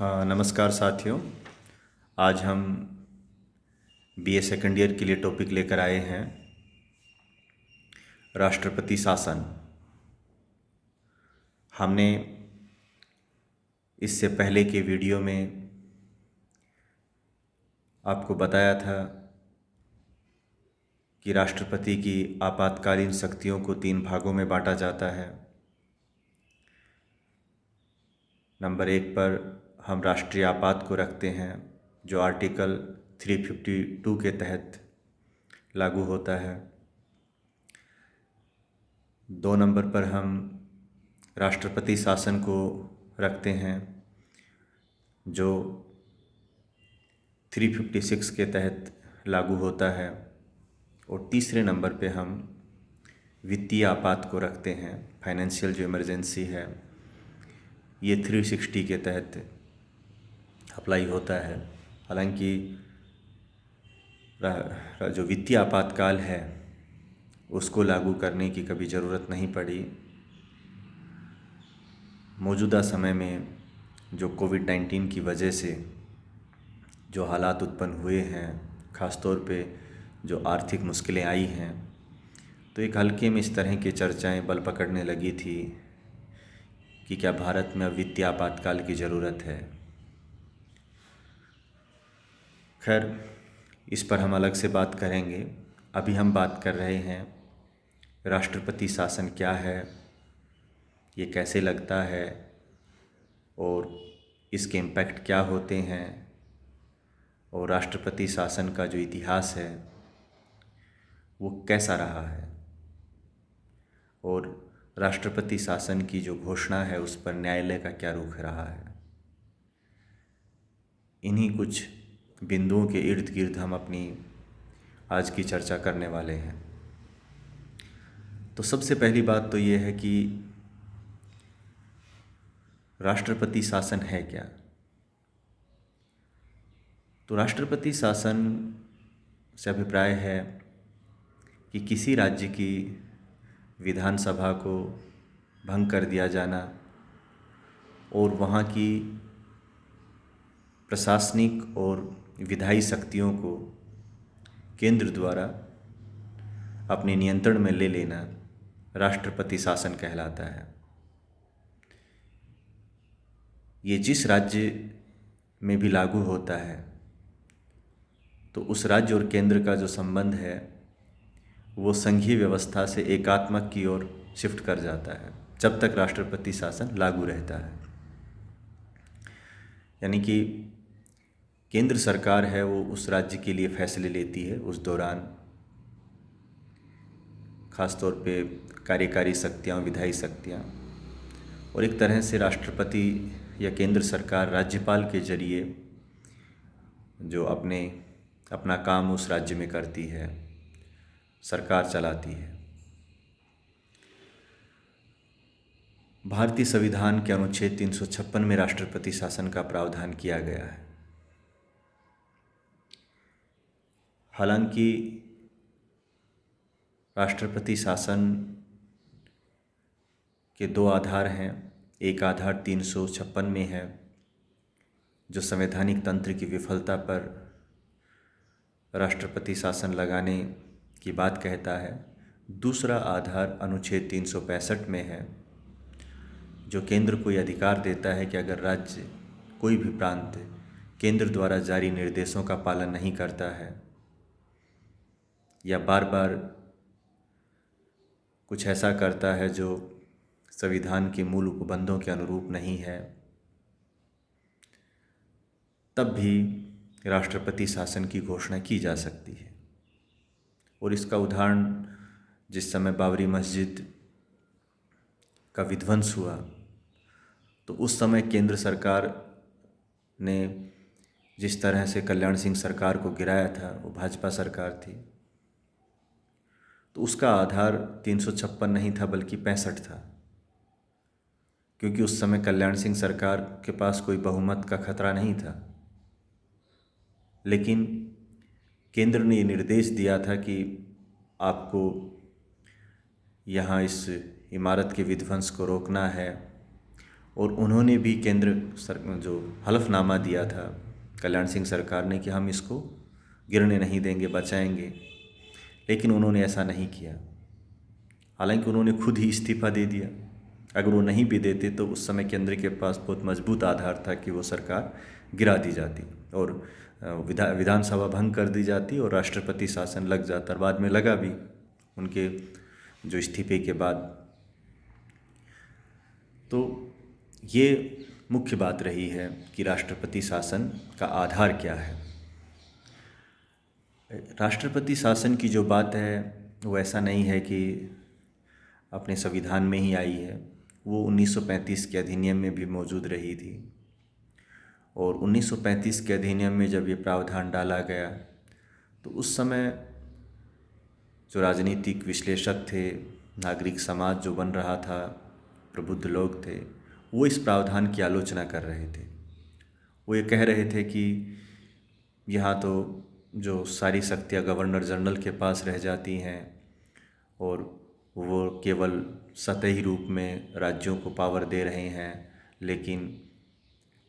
हाँ, नमस्कार साथियों। आज हम बीए सेकंड ईयर के लिए टॉपिक लेकर आए हैं राष्ट्रपति शासन। हमने इससे पहले के वीडियो में आपको बताया था कि राष्ट्रपति की आपातकालीन शक्तियों को 3 भागों में बांटा जाता है। नंबर 1 पर हम राष्ट्रीय आपात को रखते हैं, जो आर्टिकल 352 के तहत लागू होता है। 2 नंबर पर हम राष्ट्रपति शासन को रखते हैं, जो 356 के तहत लागू होता है। और तीसरे नंबर पे हम वित्तीय आपात को रखते हैं, फाइनेंशियल जो इमरजेंसी है, ये 360 के तहत अप्लाई होता है। हालांकि जो वित्तीय आपातकाल है उसको लागू करने की कभी ज़रूरत नहीं पड़ी। मौजूदा समय में जो कोविड-19 की वजह से जो हालात उत्पन्न हुए हैं, ख़ासतौर पे जो आर्थिक मुश्किलें आई हैं, तो एक हल्के में इस तरह की चर्चाएं बल पकड़ने लगी थी कि क्या भारत में अब वित्तीय आपातकाल की ज़रूरत है। खैर, इस पर हम अलग से बात करेंगे। अभी हम बात कर रहे हैं राष्ट्रपति शासन क्या है, ये कैसे लगता है और इसके इम्पैक्ट क्या होते हैं, और राष्ट्रपति शासन का जो इतिहास है वो कैसा रहा है, और राष्ट्रपति शासन की जो घोषणा है उस पर न्यायालय का क्या रुख रहा है। इन्हीं कुछ बिंदुओं के इर्द गिर्द हम अपनी आज की चर्चा करने वाले हैं। तो सबसे पहली बात तो ये है कि राष्ट्रपति शासन है क्या। तो राष्ट्रपति शासन से अभिप्राय है कि किसी राज्य की विधानसभा को भंग कर दिया जाना और वहाँ की प्रशासनिक और विधायी शक्तियों को केंद्र द्वारा अपने नियंत्रण में ले लेना राष्ट्रपति शासन कहलाता है। ये जिस राज्य में भी लागू होता है तो उस राज्य और केंद्र का जो संबंध है वो संघीय व्यवस्था से एकात्मक की ओर शिफ्ट कर जाता है जब तक राष्ट्रपति शासन लागू रहता है। यानी कि केंद्र सरकार है वो उस राज्य के लिए फैसले लेती है उस दौरान, ख़ासतौर पे कार्यकारी शक्तियाँ, विधायी शक्तियाँ, और एक तरह से राष्ट्रपति या केंद्र सरकार राज्यपाल के जरिए जो अपना काम उस राज्य में करती है, सरकार चलाती है। भारतीय संविधान के अनुच्छेद 356 में राष्ट्रपति शासन का प्रावधान किया गया है। हालांकि राष्ट्रपति शासन के 2 आधार हैं। एक आधार 356 में है जो संवैधानिक तंत्र की विफलता पर राष्ट्रपति शासन लगाने की बात कहता है। दूसरा आधार अनुच्छेद 365 में है जो केंद्र को यह अधिकार देता है कि अगर राज्य, कोई भी प्रांत केंद्र द्वारा जारी निर्देशों का पालन नहीं करता है या बार बार कुछ ऐसा करता है जो संविधान के मूल उपबंधों के अनुरूप नहीं है, तब भी राष्ट्रपति शासन की घोषणा की जा सकती है। और इसका उदाहरण जिस समय बाबरी मस्जिद का विध्वंस हुआ तो उस समय केंद्र सरकार ने जिस तरह से कल्याण सिंह सरकार को गिराया था, वो भाजपा सरकार थी, तो उसका आधार 356 नहीं था बल्कि 65 था, क्योंकि उस समय कल्याण सिंह सरकार के पास कोई बहुमत का खतरा नहीं था। लेकिन केंद्र ने ये निर्देश दिया था कि आपको यहाँ इस इमारत के विध्वंस को रोकना है और उन्होंने भी केंद्र जो हलफनामा दिया था कल्याण सिंह सरकार ने कि हम इसको गिरने नहीं देंगे, बचाएंगे, लेकिन उन्होंने ऐसा नहीं किया। हालांकि उन्होंने खुद ही इस्तीफ़ा दे दिया। अगर वो नहीं भी देते तो उस समय केंद्र के पास बहुत मजबूत आधार था कि वो सरकार गिरा दी जाती और विधानसभा भंग कर दी जाती और राष्ट्रपति शासन लग जाता, और बाद में लगा भी उनके जो इस्तीफे के बाद। तो ये मुख्य बात रही है कि राष्ट्रपति शासन का आधार क्या है। राष्ट्रपति शासन की जो बात है वो ऐसा नहीं है कि अपने संविधान में ही आई है, वो 1935 के अधिनियम में भी मौजूद रही थी। और 1935 के अधिनियम में जब ये प्रावधान डाला गया तो उस समय जो राजनीतिक विश्लेषक थे, नागरिक समाज जो बन रहा था, प्रबुद्ध लोग थे, वो इस प्रावधान की आलोचना कर रहे थे। वो ये कह रहे थे कि यहाँ तो जो सारी शक्तियाँ गवर्नर जनरल के पास रह जाती हैं और वो केवल सतही रूप में राज्यों को पावर दे रहे हैं, लेकिन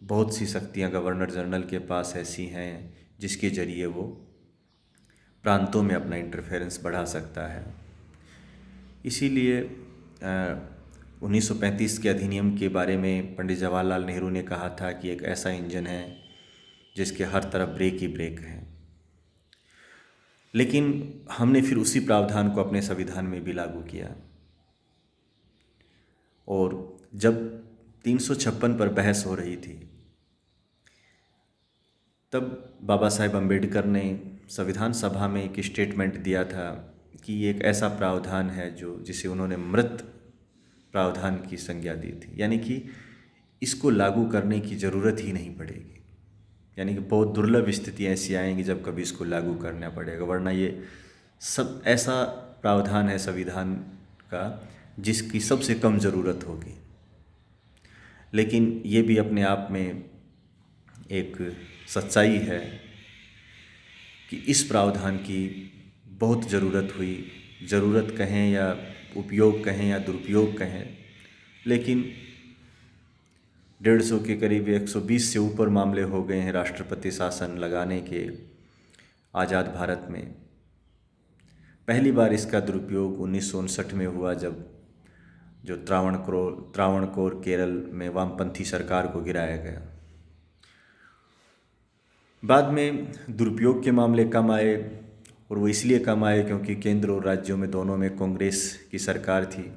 बहुत सी शक्तियाँ गवर्नर जनरल के पास ऐसी हैं जिसके ज़रिए वो प्रांतों में अपना इंटरफेरेंस बढ़ा सकता है। इसीलिए 1935 के अधिनियम के बारे में पंडित जवाहरलाल नेहरू ने कहा था कि एक ऐसा इंजन है जिसके हर तरफ ब्रेक ही ब्रेक हैं। लेकिन हमने फिर उसी प्रावधान को अपने संविधान में भी लागू किया और जब 356 पर बहस हो रही थी तब बाबा साहेब अम्बेडकर ने संविधान सभा में एक स्टेटमेंट दिया था कि ये एक ऐसा प्रावधान है जिसे उन्होंने मृत प्रावधान की संज्ञा दी थी, यानी कि इसको लागू करने की ज़रूरत ही नहीं पड़ेगी। यानी कि बहुत दुर्लभ स्थिति ऐसी आएंगी जब कभी इसको लागू करना पड़ेगा, वरना ये सब ऐसा प्रावधान है संविधान का जिसकी सबसे कम ज़रूरत होगी। लेकिन ये भी अपने आप में एक सच्चाई है कि इस प्रावधान की बहुत ज़रूरत हुई। ज़रूरत कहें या उपयोग कहें या दुरुपयोग कहें, लेकिन 150 के करीब 120 से ऊपर मामले हो गए हैं राष्ट्रपति शासन लगाने के आज़ाद भारत में। पहली बार इसका दुरुपयोग 1959 में हुआ जब जो त्रावणकोर केरल में वामपंथी सरकार को गिराया गया। बाद में दुरुपयोग के मामले कम आए और वो इसलिए कम आए क्योंकि केंद्र और राज्यों में दोनों में कांग्रेस की सरकार थी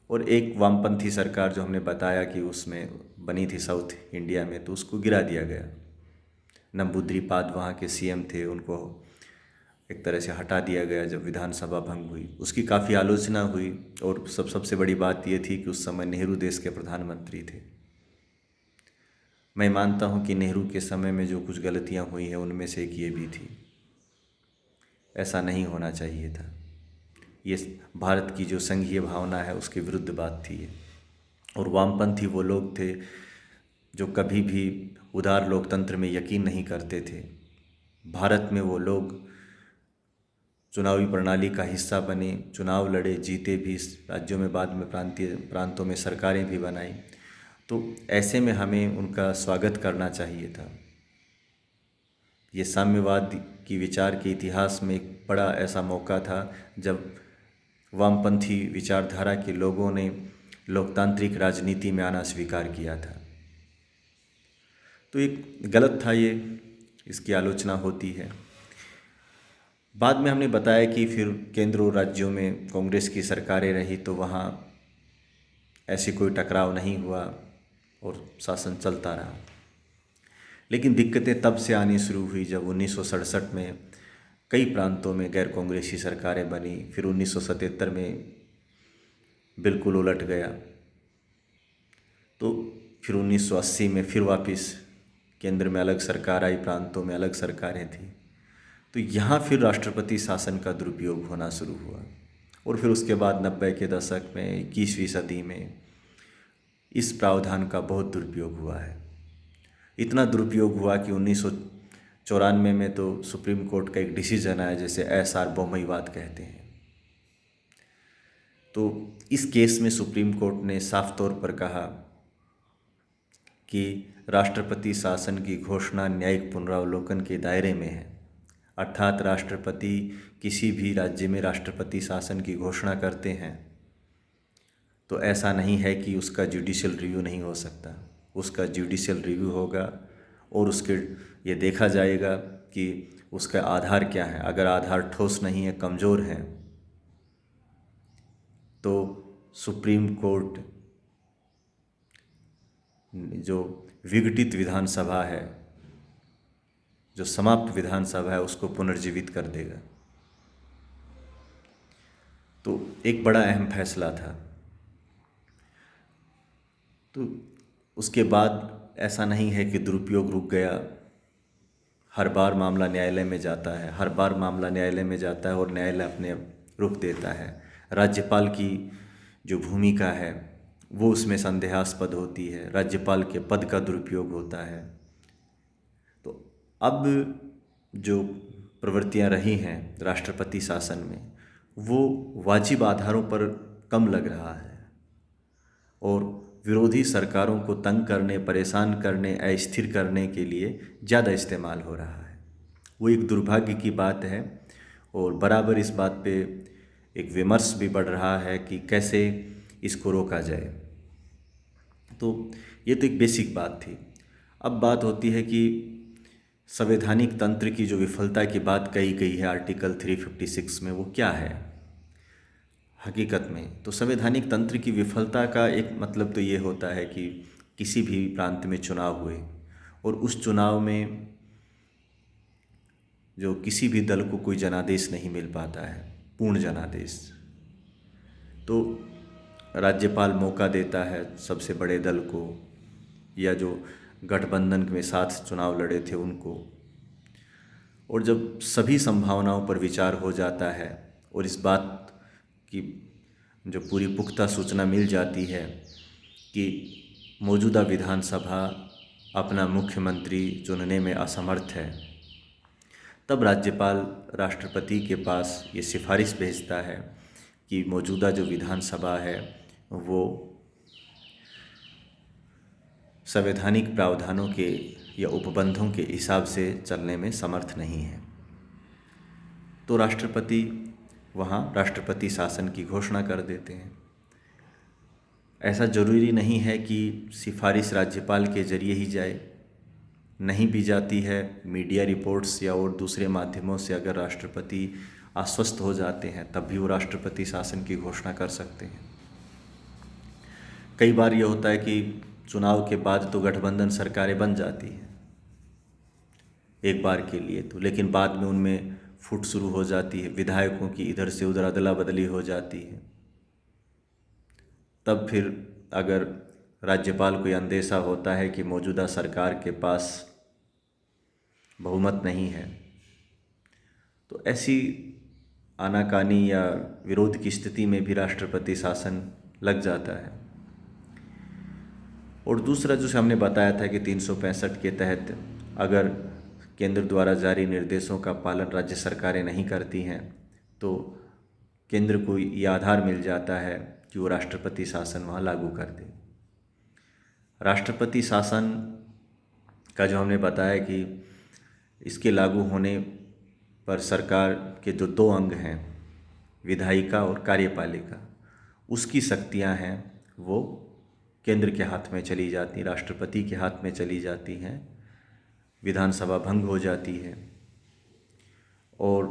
और एक वामपंथी सरकार जो हमने बताया कि उसमें बनी थी साउथ इंडिया में, तो उसको गिरा दिया गया। नंबूद्रिपाद वहाँ के सीएम थे, उनको एक तरह से हटा दिया गया जब विधानसभा भंग हुई। उसकी काफ़ी आलोचना हुई और सबसे बड़ी बात ये थी कि उस समय नेहरू देश के प्रधानमंत्री थे। मैं मानता हूँ कि नेहरू के समय में जो कुछ गलतियाँ हुई हैं उनमें से एक ये भी थी। ऐसा नहीं होना चाहिए था। ये भारत की जो संघीय भावना है उसके विरुद्ध बात थी ये। और वामपंथी वो लोग थे जो कभी भी उदार लोकतंत्र में यकीन नहीं करते थे। भारत में वो लोग चुनावी प्रणाली का हिस्सा बने, चुनाव लड़े, जीते भी, राज्यों में बाद में प्रांतों में सरकारें भी बनाई। तो ऐसे में हमें उनका स्वागत करना चाहिए था। ये साम्यवाद की विचार के इतिहास में एक बड़ा ऐसा मौका था जब वामपंथी विचारधारा के लोगों ने लोकतांत्रिक राजनीति में आना स्वीकार किया था। तो एक गलत था ये, इसकी आलोचना होती है। बाद में हमने बताया कि फिर केंद्र और राज्यों में कांग्रेस की सरकारें रही तो वहाँ ऐसी कोई टकराव नहीं हुआ और शासन चलता रहा। लेकिन दिक्कतें तब से आनी शुरू हुई जब 1967 में कई प्रांतों में गैर कांग्रेसी सरकारें बनी। फिर 1977 में बिल्कुल उलट गया। तो फिर 1980 में फिर वापस केंद्र में अलग सरकार आई, प्रांतों में अलग सरकारें थी। तो यहाँ फिर राष्ट्रपति शासन का दुरुपयोग होना शुरू हुआ और फिर उसके बाद 90 के दशक में 21वीं सदी में इस प्रावधान का बहुत दुरुपयोग हुआ है। इतना दुरुपयोग हुआ कि 1994 में तो सुप्रीम कोर्ट का एक डिसीजन आया जिसे एस.आर. बोमईवाद कहते हैं। तो इस केस में सुप्रीम कोर्ट ने साफ तौर पर कहा कि राष्ट्रपति शासन की घोषणा न्यायिक पुनरावलोकन के दायरे में है। अर्थात राष्ट्रपति किसी भी राज्य में राष्ट्रपति शासन की घोषणा करते हैं तो ऐसा नहीं है कि उसका जुडिशियल रिव्यू नहीं हो सकता। उसका जुडिशियल रिव्यू होगा और उसके ये देखा जाएगा कि उसका आधार क्या है। अगर आधार ठोस नहीं है, कमज़ोर है, तो सुप्रीम कोर्ट जो विघटित विधानसभा है, जो समाप्त विधानसभा है, उसको पुनर्जीवित कर देगा। तो एक बड़ा अहम फैसला था। तो उसके बाद ऐसा नहीं है कि दुरुपयोग रुक गया। हर बार मामला न्यायालय में जाता है, हर बार मामला न्यायालय में जाता है और न्यायालय अपने रुख देता है। राज्यपाल की जो भूमिका है वो उसमें संदेहास्पद होती है। राज्यपाल के पद का दुरुपयोग होता है। तो अब जो प्रवृत्तियां रही हैं राष्ट्रपति शासन में, वो वाजिब आधारों पर कम लग रहा है और विरोधी सरकारों को तंग करने, परेशान करने, अस्थिर करने के लिए ज़्यादा इस्तेमाल हो रहा है। वो एक दुर्भाग्य की बात है और बराबर इस बात पे एक विमर्श भी बढ़ रहा है कि कैसे इसको रोका जाए। तो ये तो एक बेसिक बात थी। अब बात होती है कि संवैधानिक तंत्र की जो विफलता की बात कही गई है आर्टिकल 356 में, वो क्या है हकीकत में। तो संवैधानिक तंत्र की विफलता का एक मतलब तो ये होता है कि किसी भी प्रांत में चुनाव हुए और उस चुनाव में जो किसी भी दल को कोई जनादेश नहीं मिल पाता है, पूर्ण जनादेश। तो राज्यपाल मौका देता है सबसे बड़े दल को या जो गठबंधन में साथ चुनाव लड़े थे उनको, और जब सभी संभावनाओं पर विचार हो जाता है और इस बात की जो पूरी पुख्ता सूचना मिल जाती है कि मौजूदा विधानसभा अपना मुख्यमंत्री चुनने में असमर्थ है, तब राज्यपाल राष्ट्रपति के पास ये सिफारिश भेजता है कि मौजूदा जो विधानसभा है वो संवैधानिक प्रावधानों के या उपबंधों के हिसाब से चलने में समर्थ नहीं है। तो राष्ट्रपति वहाँ राष्ट्रपति शासन की घोषणा कर देते हैं। ऐसा ज़रूरी नहीं है कि सिफारिश राज्यपाल के जरिए ही जाए, नहीं भी जाती है मीडिया रिपोर्ट्स या और दूसरे माध्यमों से अगर राष्ट्रपति आश्वस्त हो जाते हैं तब भी वो राष्ट्रपति शासन की घोषणा कर सकते हैं। कई बार ये होता है कि चुनाव के बाद तो गठबंधन सरकारें बन जाती हैं एक बार के लिए तो, लेकिन बाद में उनमें फूट शुरू हो जाती है, विधायकों की इधर से उधर अदला बदली हो जाती है। तब फिर अगर राज्यपाल को यह अंदेशा होता है कि मौजूदा सरकार के पास बहुमत नहीं है, तो ऐसी आनाकानी या विरोध की स्थिति में भी राष्ट्रपति शासन लग जाता है। और दूसरा जो हमने बताया था कि 365 के तहत अगर केंद्र द्वारा जारी निर्देशों का पालन राज्य सरकारें नहीं करती हैं तो केंद्र को ये आधार मिल जाता है कि वो राष्ट्रपति शासन वहाँ लागू कर दे। राष्ट्रपति शासन का जो हमने बताया कि इसके लागू होने पर सरकार के जो दो अंग हैं, विधायिका और कार्यपालिका, उसकी शक्तियां हैं वो केंद्र के हाथ में चली जाती, राष्ट्रपति के हाथ में चली जाती हैं। विधानसभा भंग हो जाती है और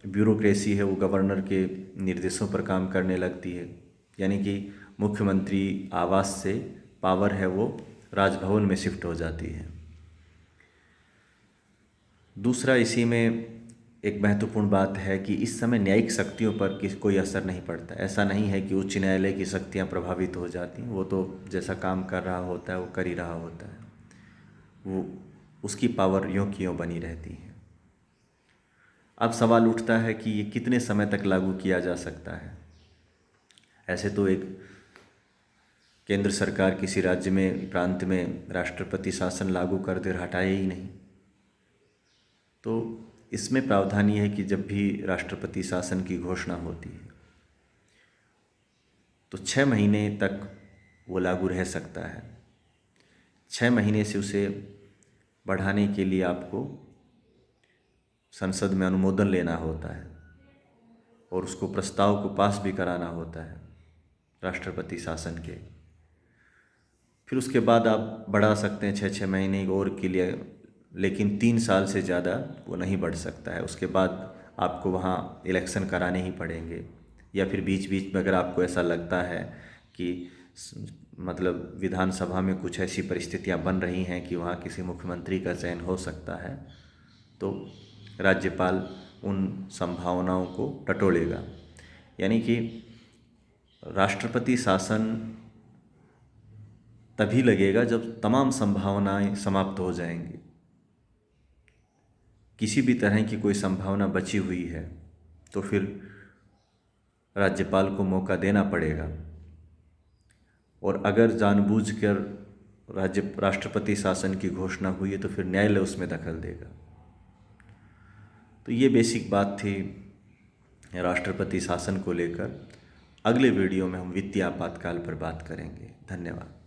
ब्यूरोक्रेसी है वो गवर्नर के निर्देशों पर काम करने लगती है, यानी कि मुख्यमंत्री आवास से पावर है वो राजभवन में शिफ्ट हो जाती है। दूसरा इसी में एक महत्वपूर्ण बात है कि इस समय न्यायिक शक्तियों पर कोई असर नहीं पड़ता। ऐसा नहीं है कि उच्च न्यायालय की शक्तियाँ प्रभावित हो जाती हैं, वो तो जैसा काम कर रहा होता है वो कर ही रहा होता है, वो उसकी पावर यों की यों बनी रहती है। अब सवाल उठता है कि ये कितने समय तक लागू किया जा सकता है। ऐसे तो एक केंद्र सरकार किसी राज्य में, प्रांत में राष्ट्रपति शासन लागू कर दे, हटाए ही नहीं। तो इसमें प्रावधान ये है कि जब भी राष्ट्रपति शासन की घोषणा होती है तो 6 महीने तक वो लागू रह सकता है। 6 महीने से उसे बढ़ाने के लिए आपको संसद में अनुमोदन लेना होता है और उसको प्रस्ताव को पास भी कराना होता है राष्ट्रपति शासन के। फिर उसके बाद आप बढ़ा सकते हैं 6-6 महीने और के लिए, लेकिन 3 साल से ज़्यादा वो नहीं बढ़ सकता है। उसके बाद आपको वहाँ इलेक्शन कराने ही पड़ेंगे, या फिर बीच बीच में अगर आपको ऐसा लगता है कि मतलब विधानसभा में कुछ ऐसी परिस्थितियाँ बन रही हैं कि वहाँ किसी मुख्यमंत्री का चयन हो सकता है, तो राज्यपाल उन संभावनाओं को टटोलेगा। यानी कि राष्ट्रपति शासन तभी लगेगा जब तमाम संभावनाएं समाप्त हो जाएंगी। किसी भी तरह की कोई संभावना बची हुई है तो फिर राज्यपाल को मौका देना पड़ेगा, और अगर जानबूझकर राष्ट्रपति शासन की घोषणा हुई है तो फिर न्यायालय उसमें दखल देगा। तो ये बेसिक बात थी राष्ट्रपति शासन को लेकर। अगले वीडियो में हम वित्तीय आपातकाल पर बात करेंगे। धन्यवाद।